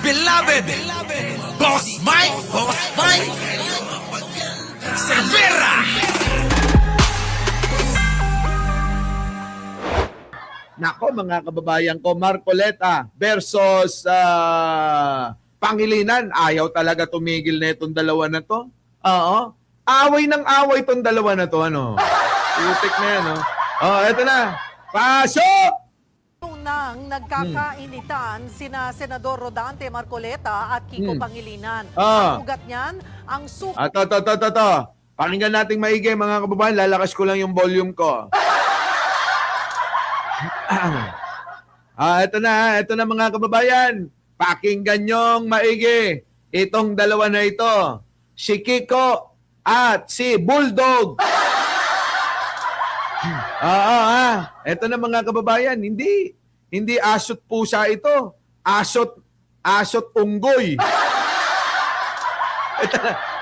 beloved, Boss Mike Cervera. Nako mga kababayan ko, Marcoleta versus Pangilinan. Ayaw talaga tumigil na itong dalawa na to. Oo. Away ng away itong dalawa na to. Ano? Utik na yan. Eto na. Pasok! Nang nagkakainitan sina Senador Rodante Marcoleta at Kiko Pangilinan. Ah. Ang ugat niyan, ang suko. To. Pakinggan nating maigi mga kababayan. Lalakas ko lang yung volume ko. Ito na mga kababayan. Pakinggan nyong maigi. Itong dalawa na ito. Si Kiko at si Bulldog. Ito na mga kababayan. Hindi asot pusa ito. Asot unggoy.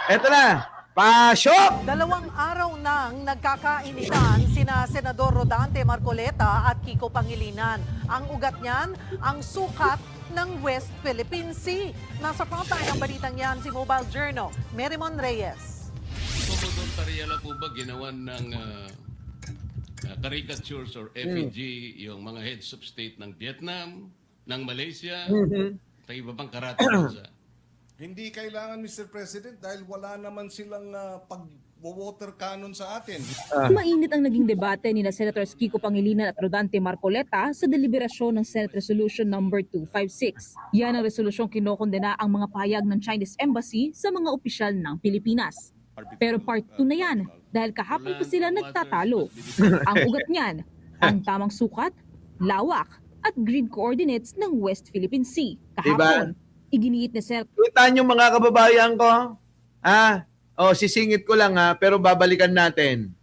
Ito na. Pasok! 2 araw nang nagkakainitan sina Senador Rodante Marcoleta at Kiko Pangilinan. Ang ugat niyan, ang sukat ng West Philippine Sea. Nasa frontline ng balitang yan si Mobile Journal, Merimon Reyes. Voluntarya na po ba ginawan ng caricatures or effigy yung mga heads of state ng Vietnam, ng Malaysia, sa iba pang karating bansa? Hindi kailangan, Mr. President, dahil wala naman silang pag-water cannon sa atin. Mainit ang naging debate ni Senators Kiko Pangilinan at Rodante Marcoleta sa deliberasyon ng Senate Resolution No. 256. Yan ang resolusyong kinokondena ang mga payag ng Chinese Embassy sa mga opisyal ng Pilipinas. Pero part 2 na yan dahil kahapon pa sila nagtatalo. Ang ugat niyan, ang tamang sukat, lawak at grid coordinates ng West Philippine Sea. Kahapon, iginiit ni Sir. Kita nyo mga kababayan ko? Sisingit ko lang pero babalikan natin.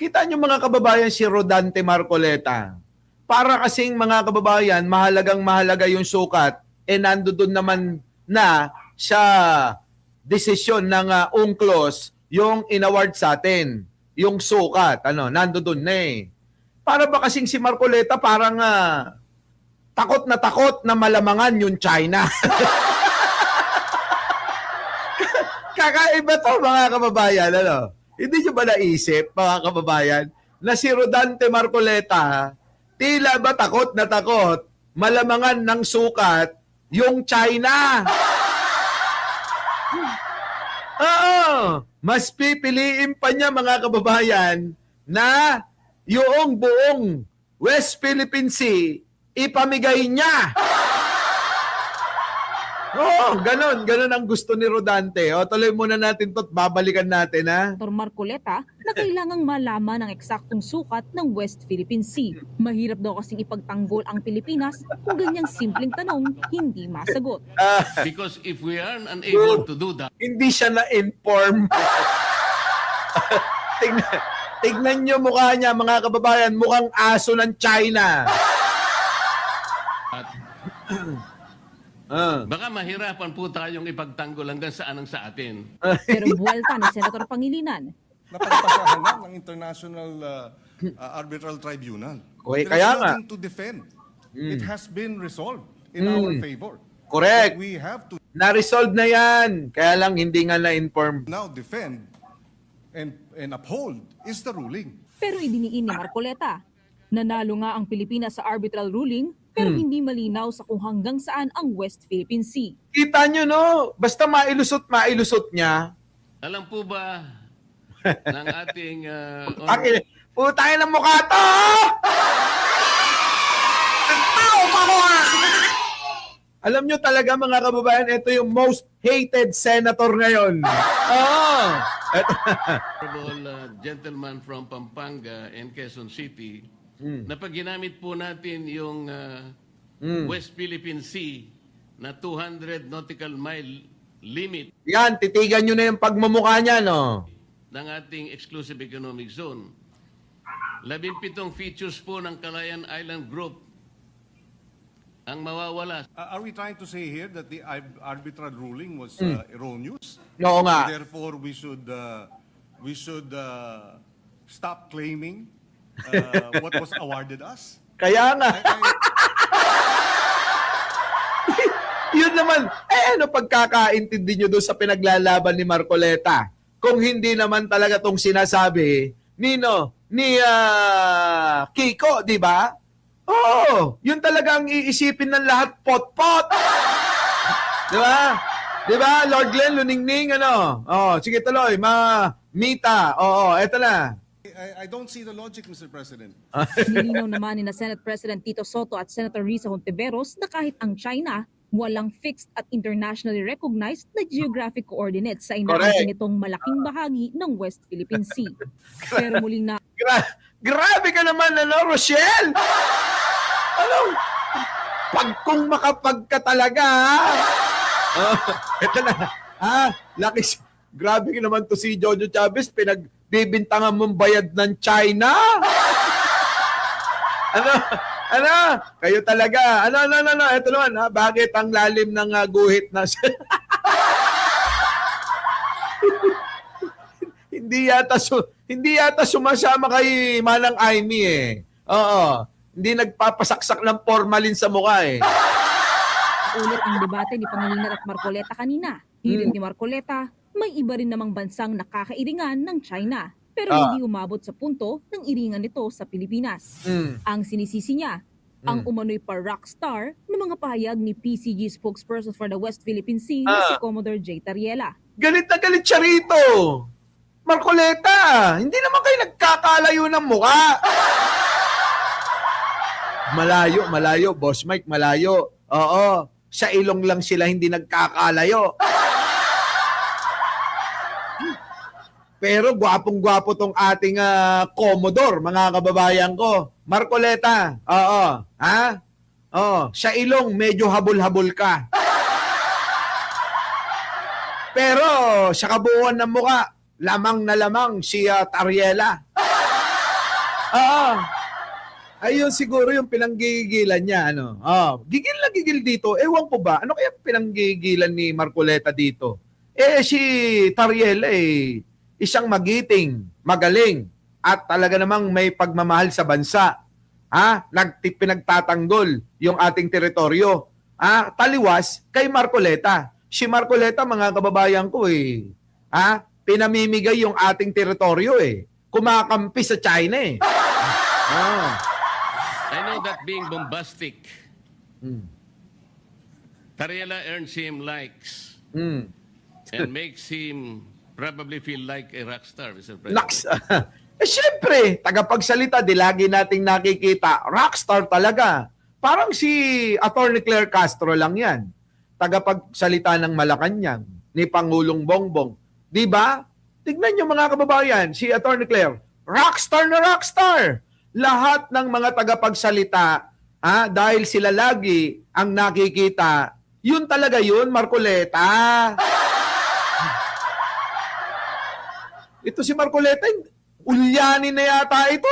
Kita nyo mga kababayan si Rodante Marcoleta. Para kasing mga kababayan, mahalagang-mahalaga yung sukat, nandoon naman na sa desisyon ng UNCLOS yung inaward sa atin. Yung sukat, nandoon na eh. Para ba kasing si Marcoleta parang takot na malamangan yung China. Kakaiba to mga kababayan, Hindi nyo ba naisip, mga kababayan, na si Rodante Marcoleta, tila ba takot malamangan ng sukat yung China? Oo, mas pipiliin pa niya mga kababayan na yung buong West Philippine Sea ipamigay niya. Ganon ang gusto ni Rodante. Tuloy muna natin to at babalikan natin, Dr. Marcoleta na kailangang malaman ang eksaktong sukat ng West Philippine Sea. Mahirap daw kasing ipagtanggol ang Pilipinas kung ganyang simpleng tanong hindi masagot. Because if we are unable to do that, Hindi siya na-inform. Tignan nyo mukha niya, mga kababayan, mukhang aso ng China. baka mahirapan po tayong ipagtanggol hanggang saan ang sa atin. Pero buwelta ni Senator Pangilinan. Napagpasahan na ng International Arbitral Tribunal. Okay, There is kaya nga. nothing to defend. It has been resolved in our favor. Correct. What we have to Na-resolve na yan. Kaya lang hindi nga na-inform. now defend and uphold is the ruling. Pero idiniin ni Marcoleta. Nanalo nga ang Pilipinas sa arbitral ruling pero hindi malinaw sa kung hanggang saan ang West Philippine Sea. Kita nyo, basta mailusot niya. Alam po ba ng ating Putangin ng mukha to! Alam nyo talaga mga kababayan, ito yung most hated senator ngayon. honorable gentleman from Pampanga and Quezon City, na pag ginamit po natin yung West Philippine Sea na 200 nautical mile limit Yan, titigan nyo na yung pagmumukha niya, ng ating exclusive economic zone. 17 features po ng Calayan Island Group ang mawawala. Are we trying to say here that the arbitral ruling was erroneous? Oo nga. Therefore, we should stop claiming what was awarded us? Kaya nga. Yun naman, ano pagkakaintindi nyo doon sa pinaglalaban ni Marcoleta? Kung hindi naman talaga tong sinasabi ni Kiko, di ba? Oo, yun talaga ang iisipin ng lahat, pot-pot. Di ba? Di ba, Lord Glenn, Luningning, ano? Oh, sige tuloy, Mita. Oo, eto na. I don't see the logic, Mr. President. Nilinaw naman ni na Senate President Tito Soto at Senator Risa Hontiveros na kahit ang China, walang fixed at internationally recognized na geographic coordinates sa inaangkin nitong malaking bahagi ng West Philippine Sea. Pero muling na Grabe ka naman, ano, Rochelle? Ano? Kung makapag ka talaga, ha? Ito na. Grabe ka naman to si Jojo Chavez, pinagbibintangan mong bayad ng China. Ano? Kayo talaga. Ano? Ito naman, ha? Bakit ang lalim ng guhit na hindi yata sumasama kay Manang Aimee eh. Oo. Hindi nagpapasaksak ng formalin sa mukha eh. ulit ang debate ni Pangilinan at Marcoleta kanina. Hirit ni Marcoleta, may iba rin namang bansang nakakairingan ng China. Pero hindi umabot sa punto ng iringan nito sa Pilipinas. Ang sinisisi niya, ang umano'y pa-rockstar ng mga pahayag ni PCG spokesperson for the West Philippine Sea na si Commodore J. Tariela. Galit na galit siya rito. Marcoleta, hindi naman kayo nagkakalayo ng mukha. Malayo, Boss Mike, malayo. Oo, sa ilong lang sila hindi nagkakalayo. Pero gwapong-gwapo tong ating Commodore, mga kababayan ko. Marcoleta, oo. Ha? Oo, sa ilong medyo habol-habol ka. Pero sa kabuuan ng mukha, lamang na lamang si Tariela. Oo. Ayun siguro yung pinanggigilan niya, ano. Gigil na gigil dito. Ewan ko ba, ano kaya pinanggigilan ni Marcoleta dito? Si Tariela isang magiting, magaling, at talaga namang may pagmamahal sa bansa. Pinagtatanggol yung ating teritoryo. Taliwas kay Marcoleta. Si Marcoleta, mga kababayan ko pinamimigay yung ating teritoryo kumakampi sa China I know that being bombastic, Tariela earns him likes and makes him probably feel like a rock star, Mr. President. Siyempre, tagapagsalita, di lagi nating nakikita, rockstar talaga. Parang si Atty. Claire Castro lang yan. Tagapagsalita ng Malacanang, ni Pangulong Bongbong. Di ba? Tignan nyo mga kababayan, si Atty. Claire, rockstar na rockstar. Lahat ng mga tagapagsalita, dahil sila lagi ang nakikita, yun talaga yun, Marcoleta. Ito si Marcoleta, ulyanin na yata ito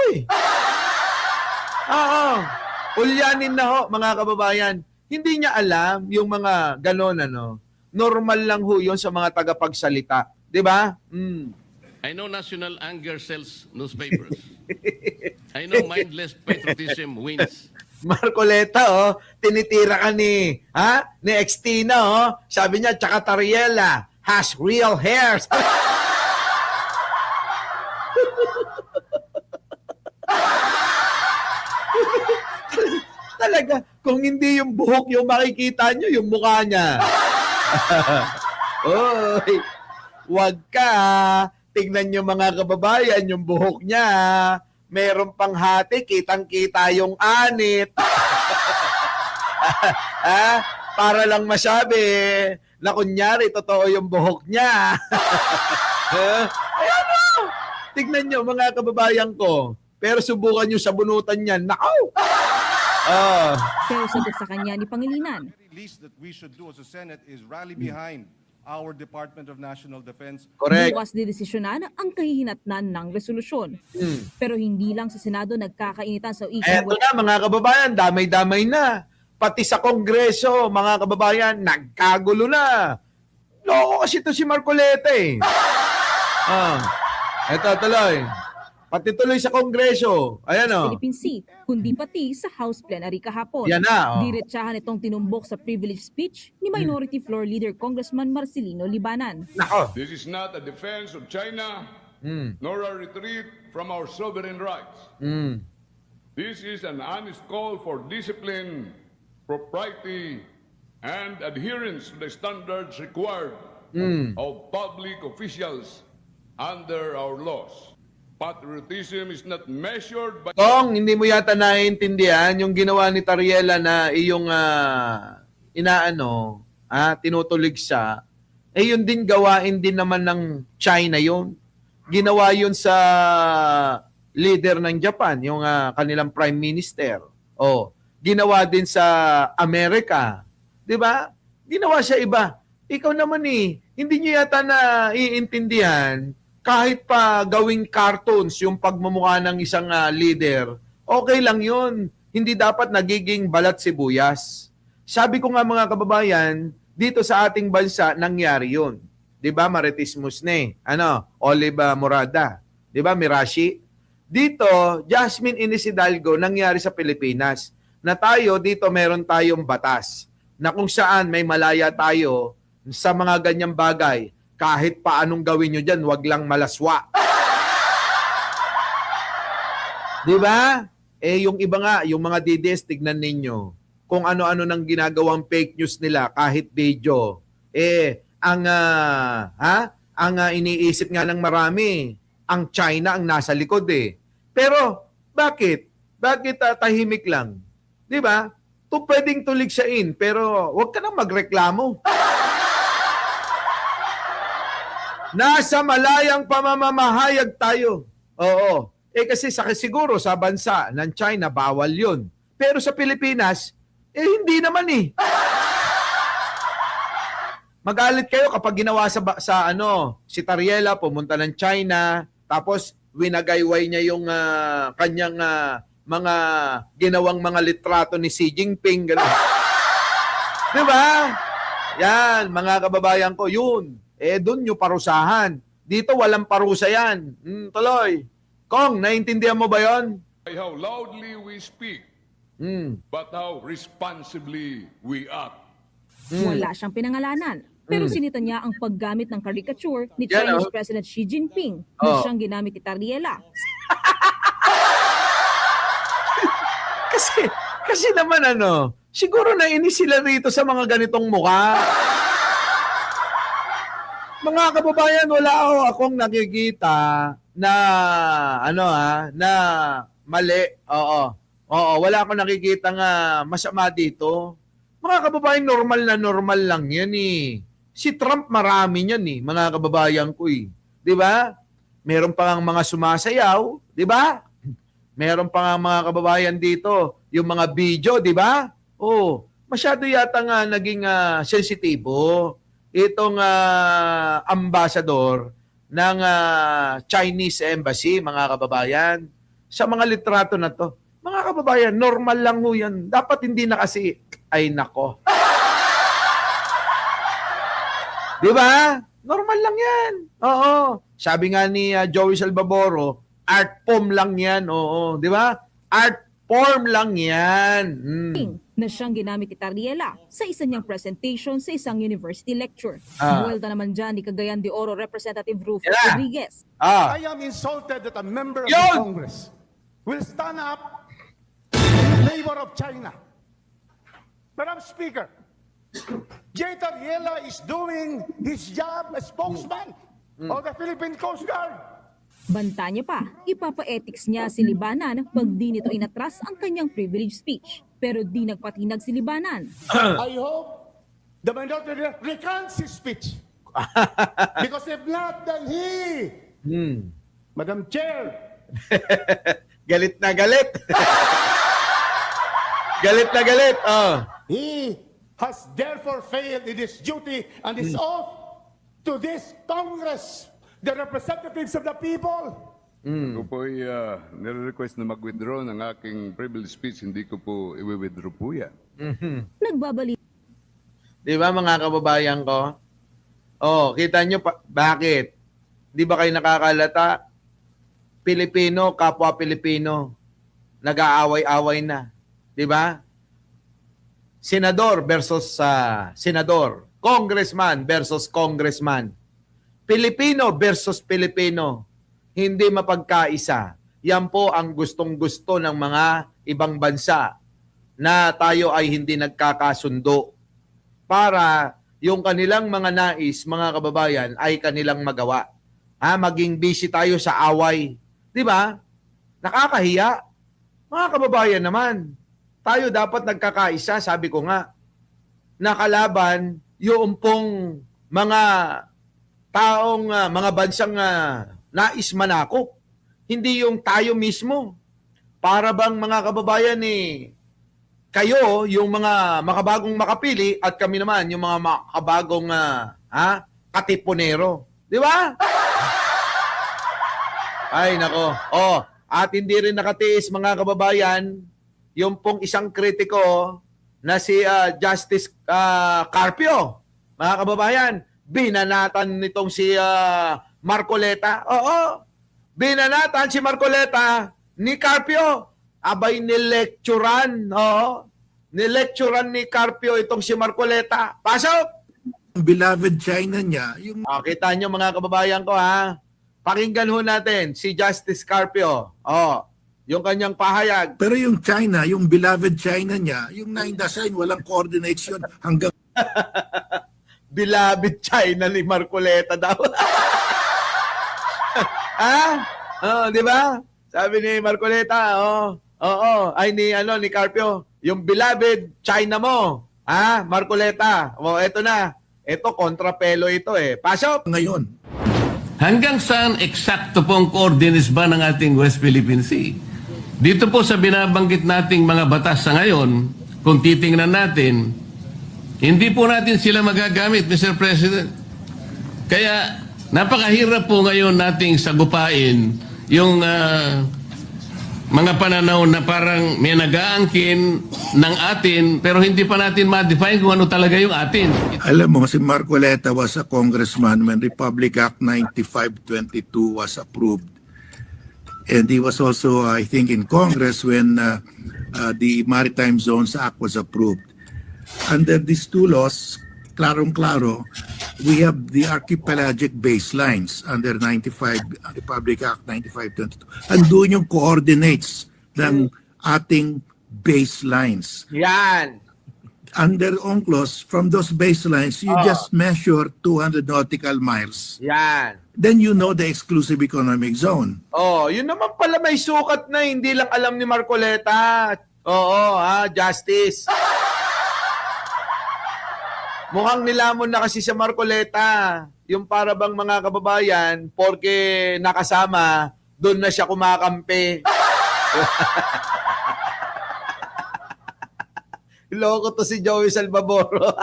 ulyanin na ho, mga kababayan. Hindi niya alam yung mga ganon, normal lang ho yun sa mga tagapagsalita. Di ba? I know national anger sells newspapers. I know mindless patriotism wins. Marcoleta, tinitira ka ni Extina, sabi niya, tsaka Tariela has real hairs. Talaga, kung hindi yung buhok yung makikita nyo, yung mukha niya. Oy, wag ka. Tignan nyo mga kababayan, yung buhok niya. Meron pang hati, kitang-kita yung anit. Para lang masabi na kunyari, totoo yung buhok niya. Ayan o. Tignan nyo mga kababayan ko. Pero subukan nyo sa bunutan niyan. Nakaw! Pero sagot sa kanya ni Pangilinan, Least that we should do as a Senate is rally behind our Department of National Defense. Correct. bukas didesisyonan ang kahihinatnan ng resolusyon. Pero hindi lang sa Senado nagkakainitan sa issue. Eto na mga kababayan, damay-damay na. Pati sa Kongreso, mga kababayan, nagkagulo na. Loko kasi ito si Marcoleta Eto tuloy. Pati tuloy sa Kongreso. Ayan o. Philippine Sea, kundi pati sa House Plenary kahapon. Yan na. Oh. Diretsahan itong tinumbok sa privilege speech ni Minority Floor Leader Congressman Marcelino Libanan. Nako. This is not a defense of China, Mm. nor a retreat from our sovereign rights. Mm. This is an honest call for discipline, propriety, and adherence to the standards required of public officials under our laws. Patriotism is not measured by... Kong, hindi mo yata naiintindihan yung ginawa ni Tariela na iyong tinutulig sa, yun din gawain din naman ng China yun. Ginawa yun sa leader ng Japan, yung kanilang prime minister. O, ginawa din sa Amerika. 'Di ba? Ginawa siya iba. Ikaw naman hindi niyo yata na iintindihan kahit pa gawing cartoons yung pagmumukha ng isang leader. Okay lang yun. Hindi dapat nagiging balat sibuyas. Sabi ko nga mga kababayan, dito sa ating bansa nangyari yun. 'Di ba? Marites Musne, Olive Morada, 'di ba? Mirashi. Dito, Jasmine Ines Hidalgo nangyari sa Pilipinas. Na tayo dito meron tayong batas na kung saan may malaya tayo sa mga ganyang bagay. Kahit pa anong gawin nyo dyan, wag lang malaswa. Di ba? Yung iba nga, yung mga DDS, tignan ninyo. Kung ano-ano nang ginagawang fake news nila, kahit video. Ang iniisip nga ng marami, ang China ang nasa likod Pero, bakit? Bakit tahimik lang? Di ba? Pwedeng tuligsain, pero wag ka nang magreklamo. Nasa malayang pamamahayag tayo. Oo. Kasi siguro sa bansa ng China, bawal yun. Pero sa Pilipinas, hindi naman Magalit kayo kapag ginawa si Tariela, pumunta ng China, tapos winagayway niya yung kanyang mga ginawang mga litrato ni Xi Jinping. Gano'n. Di ba? Yan, mga kababayan ko, yun. Doon nyo parusahan. Dito walang parusa yan. Tuloy. Kong, naiintindihan mo ba yon? By how loudly we speak, but how responsibly we act. Wala siyang pinangalanan. Pero sinita niya ang paggamit ng caricature ni Yan, Chinese President Xi Jinping na siyang ginamit ni Tariela. Kasi naman siguro nainis sila rito sa mga ganitong mukha. Mga kababayan, wala akong nakikita na na mali. Oo, wala akong nakikita nga masama dito. Mga kababayan, normal lang yan Si Trump marami niyan mga kababayan ko 'Di ba? Meron pa ngang mga sumasayaw, 'di ba? Meron pa nga mga kababayan dito, yung mga video, 'di ba? Masyado yata nga naging sensitibo itong ambassador ng Chinese Embassy, mga kababayan, sa mga litrato na to. Mga kababayan, normal lang ho yan. Dapat hindi na kasi, ay nako. Di ba? Normal lang yan. Oo. Sabi nga ni Joey Salvaboro, art form lang yan. Oo. Di ba? Art form lang yan. Na siyang ginamit ni Tariela sa isa niyang presentation sa isang university lecture. Buwelta naman dyan ni Cagayan de Oro Representative Rufus Rodriguez. I am insulted that a member of the Congress will stand up in favor of China. Madam Speaker, Jay Tariela is doing his job as spokesman of the Philippine Coast Guard. Banta niya pa, ipapa-ethics niya si Libanan pag di nito inatras ang kanyang privilege speech. Pero di nagpatinag si Libanan. I hope the minority leader recants his speech. Because if not, then he, Madam Chair, Galit na galit. Galit na galit. he has therefore failed in his duty and his oath to this Congress, the representatives of the people. Ko po ay nire-request na mag-withdraw ng aking privilege speech. Hindi ko po i-withdraw po yan. Nagbabalik Di ba mga kababayan ko? Kita nyo bakit? Di ba kayo nakakalata? Pilipino, kapwa Pilipino, nag-aaway-away na. Di ba? Senador versus senador. Congressman versus congressman. Pilipino versus Pilipino. Hindi mapagkaisa. Yan po ang gustong-gusto ng mga ibang bansa na tayo ay hindi nagkakasundo para yung kanilang mga nais, mga kababayan, ay kanilang magawa. Maging busy tayo sa away. Di ba? Nakakahiya. Mga kababayan naman, tayo dapat nagkakaisa, sabi ko nga, nakalaban yung pong mga taong, mga bansang nais manakop. Hindi yung tayo mismo. Para bang mga kababayan kayo, yung mga makabagong makapili at kami naman, yung mga makabagong katipunero. Di ba? Ay, nako. At hindi rin nakatiis, mga kababayan, yung pong isang kritiko na si Justice Carpio. Mga kababayan, binanatan nitong si Marcoleta. Oo, binanatan si Marcoleta ni Carpio. Abay, nilecturan. Oo, nilecturan ni Carpio itong si Marcoleta. Pasok! Beloved China niya, yung Kita nyo, mga kababayan ko, pakinggan ho natin si Justice Carpio. Yung kanyang pahayag. pero yung China, yung beloved China niya, yung na-indasign, walang coordination hanggang Beloved China ni Marcoleta daw. Di ba? Sabi ni Marcoleta, ni Carpio, yung beloved China mo, Marcoleta. Eto na. Ito, kontrapelo ito Pasok! ngayon. Hanggang saan eksakto pong coordinates ba ng ating West Philippine Sea? Dito po sa binabanggit nating mga batas sa ngayon, kung titingnan natin, hindi po natin sila magagamit, Mr. President. Kaya napakahirap po ngayon nating sagupain yung mga pananaw na parang may nag-aangkin ng atin pero hindi pa natin ma-define kung ano talaga yung atin. Alam mo, si Marcoleta was a congressman when Republic Act 9522 was approved. And he was also, I think, in Congress when the Maritime Zones Act was approved. Under these two laws, klarong-klaro, we have the archipelagic baselines under Republic Act 9522. Andun yung coordinates ng ating baselines. Yan. Under UNCLOS, from those baselines, you just measure 200 nautical miles. Yan. Then you know the exclusive economic zone. Yun naman pala may sukat na hindi lang alam ni Marcoleta. Justice. Mukhang nilamon na kasi sa Marcoleta. Yung para bang mga kababayan, porke nakasama, doon na siya kumakampi. Loko to si Joey Salvaboro.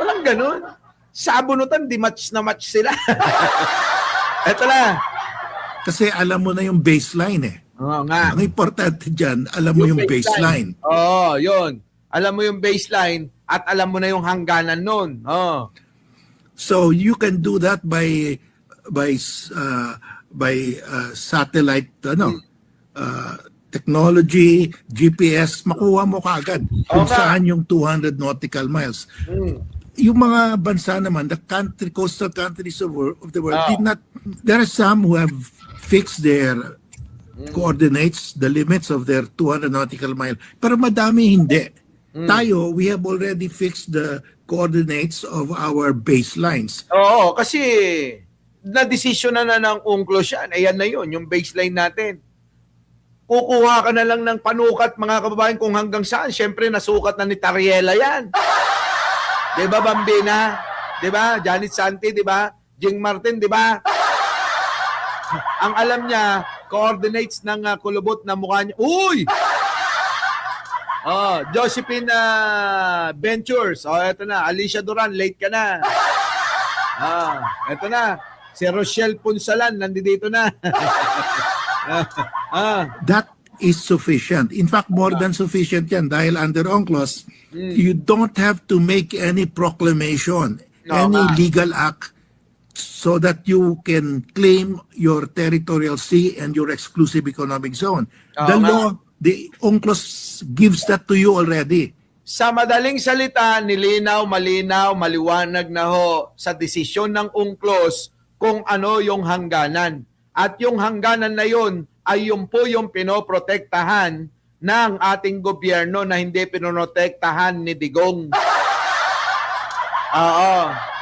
Walang ganun. Sabunutan, di match na match sila. Eto na. Kasi alam mo na yung baseline Oo nga. Ang importante dyan, alam mo yung baseline. Yun. Alam mo yung baseline at alam mo na yung hangganan nun. So you can do that by satellite technology, GPS, makuha mo kaagad kung saan yung 200 nautical miles. Yung mga bansa naman, the coastal countries of the world did not, there are some who have fixed their coordinates, the limits of their 200 nautical mile, pero madami hindi. Tayo, we have already fixed the coordinates of our baselines. Oo, kasi na-desisyon na ng UNCLOS yan. Ayan na yun, yung baseline natin. Kukuha ka na lang ng panukat, mga kababayan, kung hanggang saan. Siyempre, nasukat na ni Tariela yan. Diba, Bambina? Diba? Janet Santi, diba? Jing Martin, diba? Ang alam niya, coordinates ng kulubot na mukha niya. Uy! Josephine Ventures. Eto na. Alicia Duran, late ka na. Eto na. Si Rochelle Punsalan, nandito na. That is sufficient. In fact, more than sufficient yan dahil under UNCLOS, you don't have to make any proclamation, any legal act so that you can claim your territorial sea and your exclusive economic zone. The Oo nga. law, the UNCLOS gives that to you already. Sa madaling salita, nilinaw, malinaw, maliwanag na ho sa desisyon ng UNCLOS kung ano yung hangganan. At yung hangganan na yun ay yung po yung pinoprotektahan ng ating gobyerno na hindi pinoprotektahan ni Digong. Oo.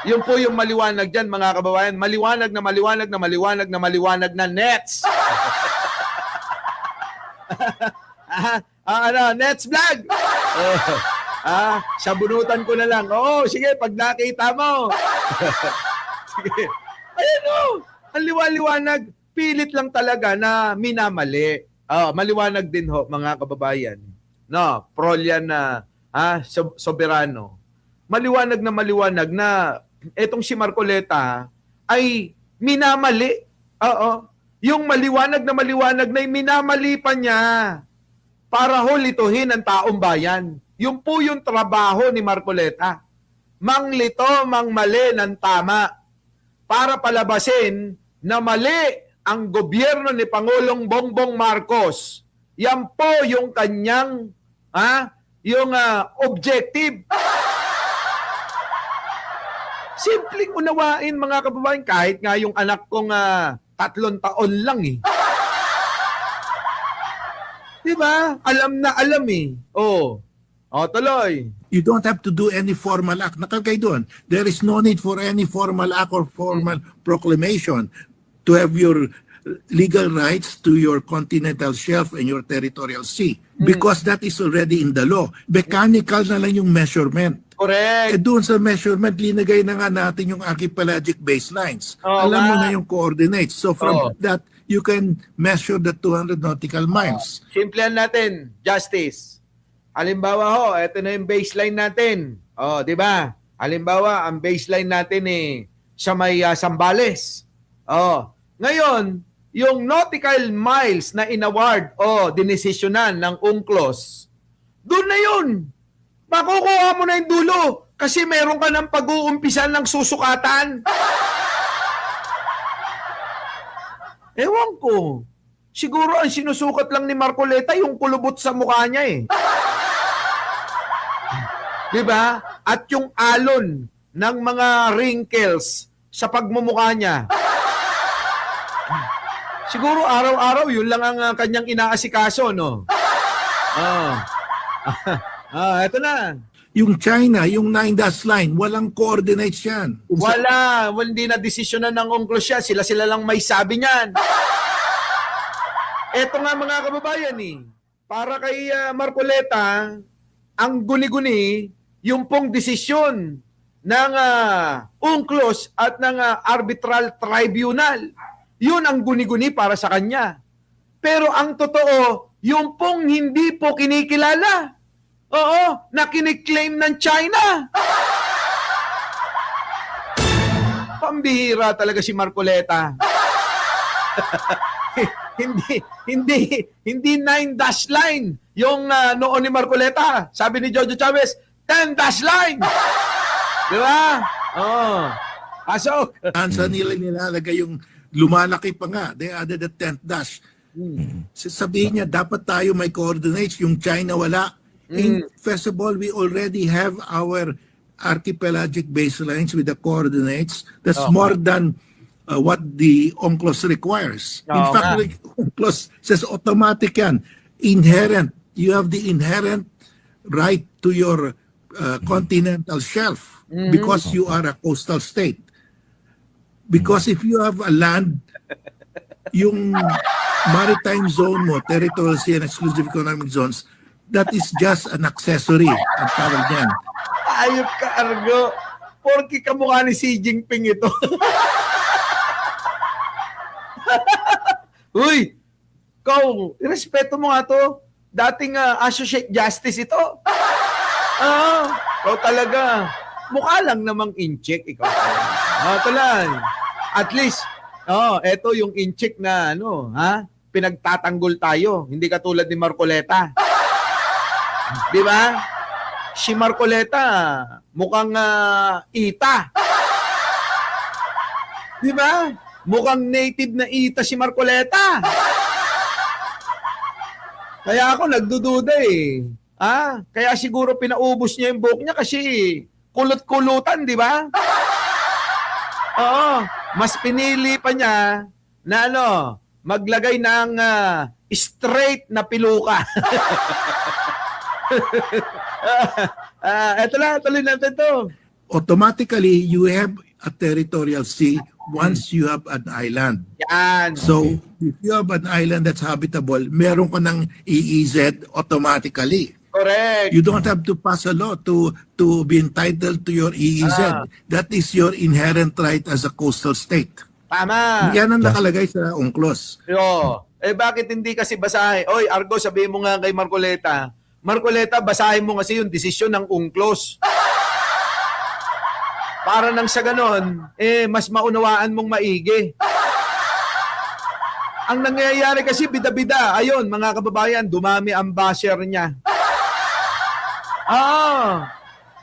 Yun po yung maliwanag dyan, mga kababayan. Maliwanag na maliwanag na maliwanag na maliwanag na nets. Nets vlog. Sabunutan ko na lang. Oo, sige, pag nakita mo. Sige. Ayan o, ang liwaliwanag. Pilit lang talaga na minamali. Maliwanag din ho, mga kababayan. No, prolyan na soberano. Maliwanag na etong si Marcoleta ay minamali. Oo. Yung maliwanag na minamali pa niya para ho lituhin ang taong bayan. Yung po yung trabaho ni Marcoleta. Manglito, mangmali ng tama para palabasin na mali ang gobyerno ni Pangulong Bongbong Marcos. Yan po yung kanyang objective. Simpleng unawain, mga kababayan, kahit nga yung anak kong 3 taon lang eh. Diba? Alam na alam eh. Tuloy. You don't have to do any formal act. Nakalagay doon. There is no need for any formal act or formal proclamation to have your legal rights to your continental shelf and your territorial sea. Because that is already in the law. Mechanical na lang yung measurement. Correct. Doon sa measurement, linagay na nga natin yung archipelagic baselines. Alam mo na yung coordinates. So from that, you can measure the 200 nautical miles. Simplihan natin, Justice. Halimbawa ho, ito na yung baseline natin. Di ba? Halimbawa, ang baseline natin sa may Sambales. Ngayon, yung nautical miles na inaward dinesisyonan ng UNCLOS, doon na yun. Makukuha mo na yung dulo kasi meron ka ng pag-uumpisan ng susukatan. Ewan ko. Siguro ang sinusukat lang ni Marcoleta yung kulubot sa mukha niya eh. Diba? At yung alon ng mga wrinkles sa pagmumukha niya. Siguro araw-araw yun lang ang kanyang inaasikaso, no? Eto na. Yung China, yung 9-dash line, walang coordinates yan. Wala. Hindi na desisyonan ng UNCLOS yan. Sila lang may sabi niyan. Eto nga, mga kababayan para kay Marcoleta, ang guni-guni, yung pong desisyon ng UNCLOS at ng arbitral tribunal. Yun ang guni-guni para sa kanya. Pero ang totoo, yung pong hindi po kinikilala. Na kiniklaim ng China. Pambihira talaga si Marcoleta. hindi 9-dash line yung noon ni Marcoleta. Sabi ni Jojo Chavez, 10-dash line. Di ba? Pasok. Saan nila nilalagay yung lumalaki pa nga. They added the 10th dash. Sabihin niya, dapat tayo may coordinates. Yung China wala. First of all, we already have our archipelagic baselines with the coordinates. That's more than what the UNCLOS requires. In fact, the UNCLOS says automatic yan. Inherent. You have the inherent right to your continental shelf because you are a coastal state. Because if you have a land, yung maritime zone mo, territorial sea and exclusive economic zones, that is just an accessory. Ang tawag niyan. Ayop ka, Argo. Porky kamukha ni Xi Jinping ito. Uy! Irespeto mo nga to. Dating associate justice ito. Ikaw talaga. Mukha lang namang incheck. Ikaw talaga. Tulan. At least, eto yung incheck na, pinagtatanggol tayo. Hindi katulad ni Marcoleta. Di ba? Si Marcoleta, mukhang ita. Di ba? Mukhang native na ita si Marcoleta. Kaya ako nagdududa eh. Kaya siguro pinaubos niya yung buhok niya kasi kulot-kulutan, di ba? Oo. Mas pinili pa niya na maglagay ng straight na piluka. Eto na, tuloy natin to. Automatically, you have a territorial sea once you have an island. Yan. So, if you have an island that's habitable, meron ka ng EEZ automatically. Correct. You don't have to pass a law to be entitled to your EEZ. That is your inherent right as a coastal state. Tama. Yan ang nakalagay sa UNCLOS. Yo. Bakit hindi kasi basahin? Oy, Argo, sabihin mo nga kay Marcoleta. Marcoleta, basahin mo kasi yung desisyon ng UNCLOS. Para nang sa ganon, mas maunawaan mong maigi. Ang nangyayari kasi bida-bida. Ayun, mga kababayan, dumami ang basher niya.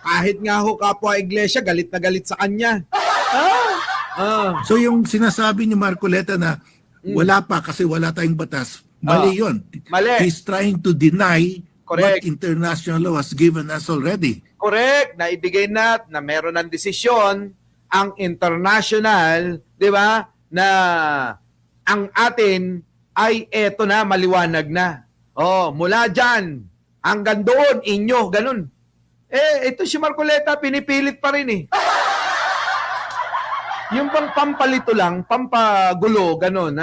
Kahit nga ho kapwa iglesia, galit na galit sa kanya. So yung sinasabi ni Marcoleta na wala pa kasi wala tayong batas, mali yun. Mali. He's trying to deny Correct. what international law has given us already. Correct, naibigay na meron ng desisyon ang international, di ba, na ang atin ay eto na, maliwanag na. Mula dyan, hanggang doon, inyo, ganun. Ito si Marcoleta, pinipilit pa rin eh. Yung bang pampalito lang, pampagulo, ganun,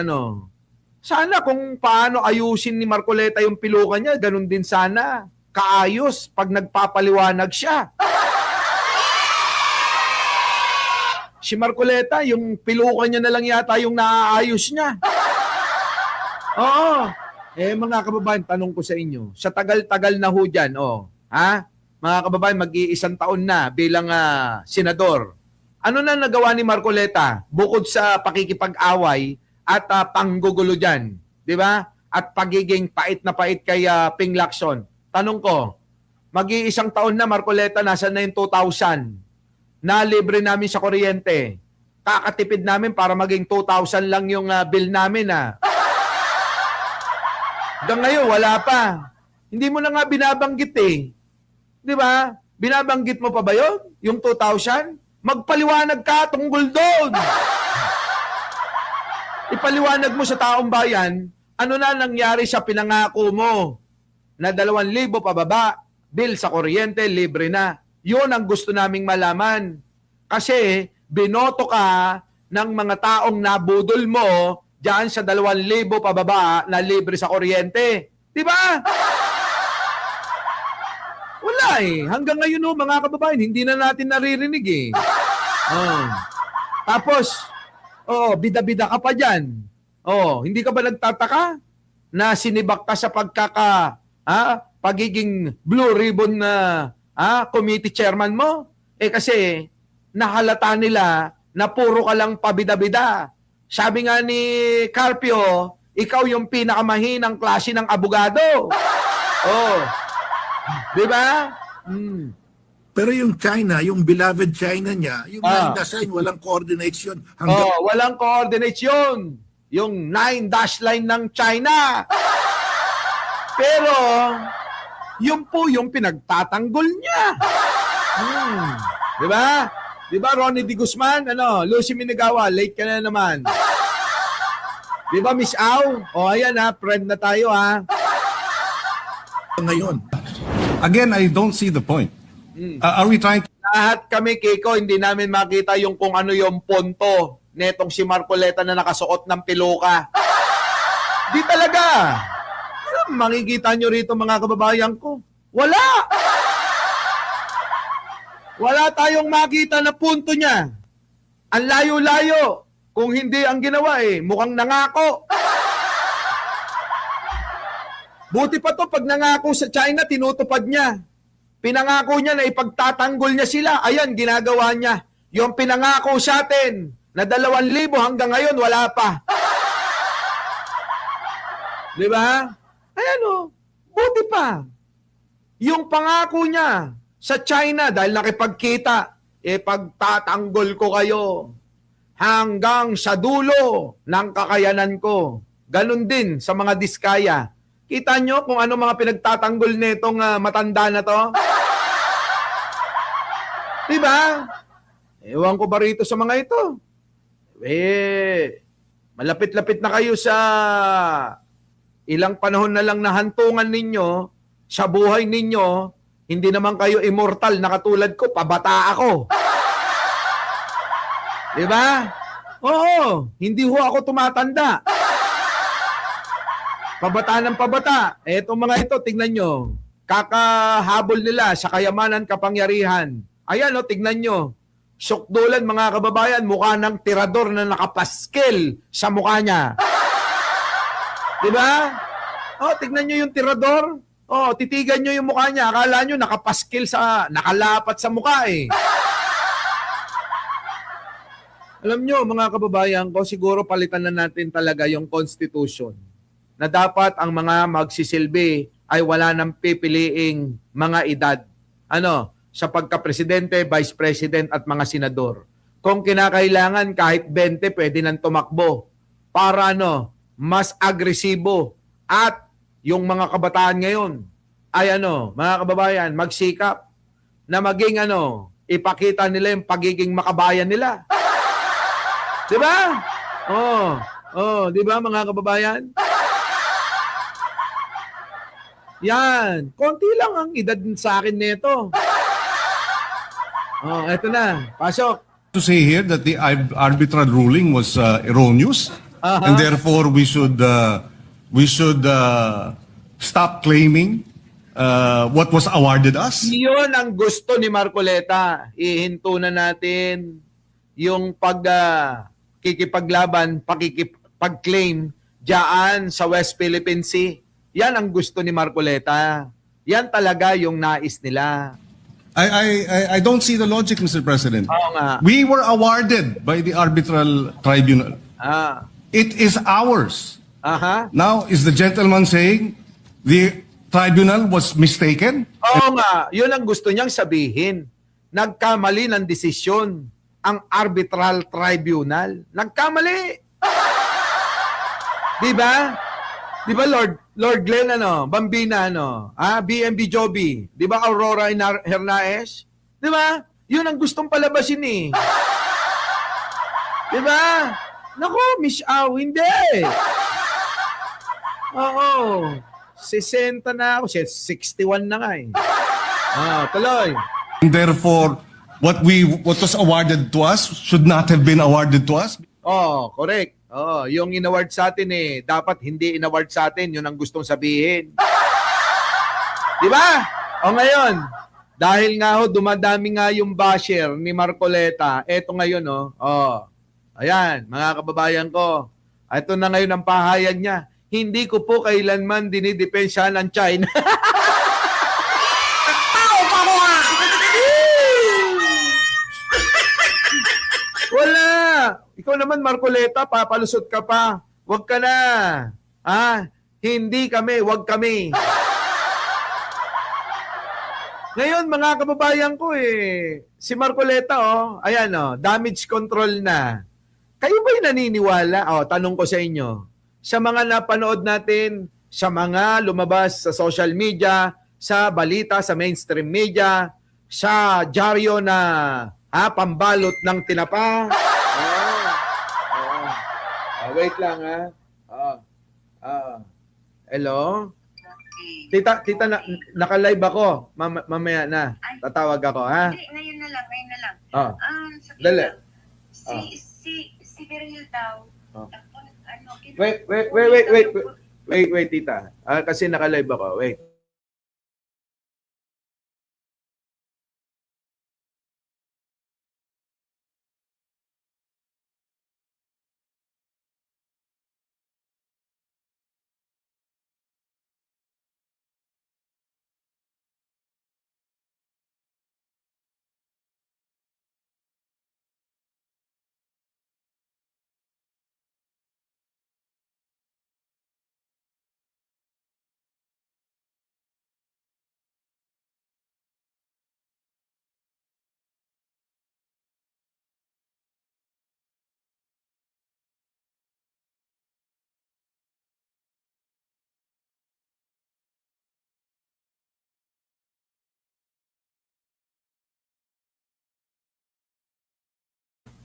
Sana kung paano ayusin ni Marcoleta yung pilukan niya, ganun din sana. Kaayos pag nagpapaliwanag siya. Si Marcoleta, yung pilukan niya na lang yata yung naaayos niya. Oo. Mga kababayan, tanong ko sa inyo, sa tagal-tagal na ho dyan, mga kababayan, mag-iisang taon na bilang senador. Ano na nagawa ni Marcoleta bukod sa pakikipag-away at panggugulo dyan? Di ba? At pagiging pait na pait kay Ping Lacson. Tanong ko, mag-iisang taon na Marcoleta, nasa na yung 2,000? Nalibre namin sa kuryente. Kakatipid namin para maging 2,000 lang yung bill namin. Hanggang ngayon, wala pa. Hindi mo na nga binabanggit eh. Di ba? Binabanggit mo pa ba yun? Yung 2,000? Magpaliwanag ka tungkol doon. Ipaliwanag mo sa taong bayan, ano na nangyari sa pinangako mo na 2,000 pababa, bill sa kuryente, libre na. Yun ang gusto naming malaman. Kasi binoto ka ng mga taong nabudol mo diyan sa 2,000 pababa na libre sa kuryente. Di ba? Wala eh. Hanggang ngayon mga kababayan, hindi na natin naririnig eh. Tapos, bida-bida ka pa dyan. Hindi ka ba nagtataka na sinibak ka sa pagiging blue ribbon na committee chairman mo? Kasi nahalata nila na puro ka lang pabida-bida. Sabi nga ni Carpio, ikaw yung pinakamahinang klase ng abogado. Di ba? Pero yung China, yung beloved China niya, yung nine-dash-line, walang coordination. Walang coordination. Yung 9-dash line ng China. Pero, yun po yung pinagtatanggol niya. Di ba? Di ba, Ronnie D. Guzman? Lucy Minagawa, late ka na naman. Di ba, Miss Au? Ayan friend na tayo Ngayon. Again, I don't see the point. Are we trying to... Lahat kami, Kiko, hindi namin makita yung kung ano yung punto netong si Marcoleta na nakasuot ng piluka. Di talaga. Ano makikita nyo rito, mga kababayan ko? Wala! Wala tayong makita na punto niya. Ang layo-layo. Kung hindi ang ginawa mukhang nangako. Buti pa to, pag nangako sa China, tinutupad niya. Pinangako niya na ipagtatanggol niya sila. Ayan, ginagawa niya. Yung pinangako sa atin na 2,000 hanggang ngayon, wala pa. Di ba? Ayan buti pa. Yung pangako niya sa China, dahil nakipagkita, pagtatanggol ko kayo. hanggang sa dulo ng kakayanan ko. Ganon din sa mga diskaya. Kita nyo kung ano mga pinagtatanggol nitong matanda na to? Diba? Ewan ko ba rito sa mga ito? Malapit-lapit na kayo sa ilang panahon na lang na hantungan ninyo sa buhay ninyo. Hindi naman kayo immortal na katulad ko, pabata ako. Diba? Oo, hindi ho ako tumatanda. Pabata ng pabata. Etong mga ito, tignan nyo. Kakahabol nila sa kayamanan, kapangyarihan. Ayan o, tignan nyo. Sukdulan mga kababayan, mukha ng tirador na nakapaskil sa mukha niya. Diba? O, tignan nyo yung tirador. O, titigan nyo yung mukha niya. Akala nyo nakapaskil nakalapat sa mukha eh. Alam nyo, mga kababayan ko, siguro palitan na natin talaga yung Constitution na dapat ang mga magsisilbi ay wala nang pipiliing mga edad. Sa pagka-presidente, vice president at mga senador. Kung kinakailangan, kahit 20 pwede nang tumakbo para mas agresibo. At yung mga kabataan ngayon ay mga kababayan, magsikap na maging ipakita nila yung pagiging makabayan nila. Diba? Diba mga kababayan? Yan. Konti lang ang edad sa akin nito. Eto na. Pasok. To say here that the arbitral ruling was erroneous, and therefore we should stop claiming what was awarded us. Iyon ang gusto ni Marcoleta. Ihinto na natin yung kikipaglaban, pag-claim diyan sa West Philippine Sea. Yan ang gusto ni Marcoleta. Yan talaga yung nais nila. I don't see the logic, Mr. President. Oo nga. We were awarded by the arbitral tribunal. It is ours. Now, is the gentleman saying the tribunal was mistaken? Oo nga. Yun ang gusto niyang sabihin. Nagkamali ng desisyon ang arbitral tribunal. Nagkamali. Diba? Diba Lord Glenn Bambina BMB Joby, diba Aurora Hernaez? Diba? Yun ang gustong palabasin eh. Diba? Nako, Miss Au, hindi. Oo. 60 na ako, 61 na nga eh. Tuloy. And therefore, what was awarded to us should not have been awarded to us? Correct. Yung inaward sa atin dapat hindi inaward sa atin, yun ang gustong sabihin. Di ba? Ngayon, dahil nga dumadami nga yung basher ni Marcoleta, eto ngayon ayan, mga kababayan ko, ito na ngayon ang pahayag niya. Hindi ko po kailanman dinidepensya ng China. Wala. Ikaw naman, Marcoleta, papalusot ka pa. Huwag ka na. Hindi kami, huwag kami. Ngayon, mga kababayan ko si Marcoleta, ayan damage control na. Kayo ba'y naniniwala? Tanong ko sa inyo. Sa mga napanood natin, sa mga lumabas sa social media, sa balita, sa mainstream media, sa dyaryo na pambalot ng tinapa. Wait lang hello? Tita, naka-live ako. Mamaya na. Tatawag ako, ha? Hindi, ngayon na lang. Dali. Si Beryl daw. Wait, tita. Kasi naka-live ako. Wait.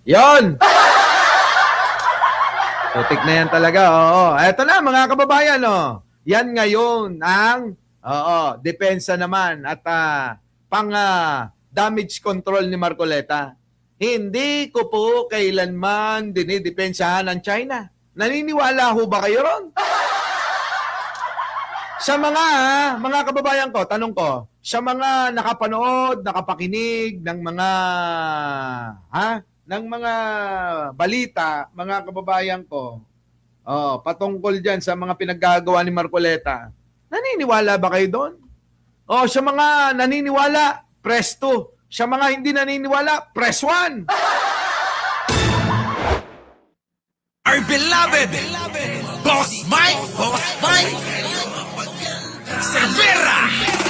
Yon! Putik na yan talaga, oo. Eto na, mga kababayan, oh. Yan ngayon ang, depensa naman at damage control ni Marcoleta. Hindi ko po kailanman dinidepensahan ng China. Naniniwala ho ba kayo ron? Sa mga kababayan ko, tanong ko, sa mga nakapanood, nakapakinig ng mga balita, mga kababayan ko, patungkol dyan sa mga pinaggagawa ni Marcoleta, naniniwala ba kayo doon? Sa mga naniniwala, press 2. Sa mga hindi naniniwala, press 1. Our beloved Boss Mike Severa.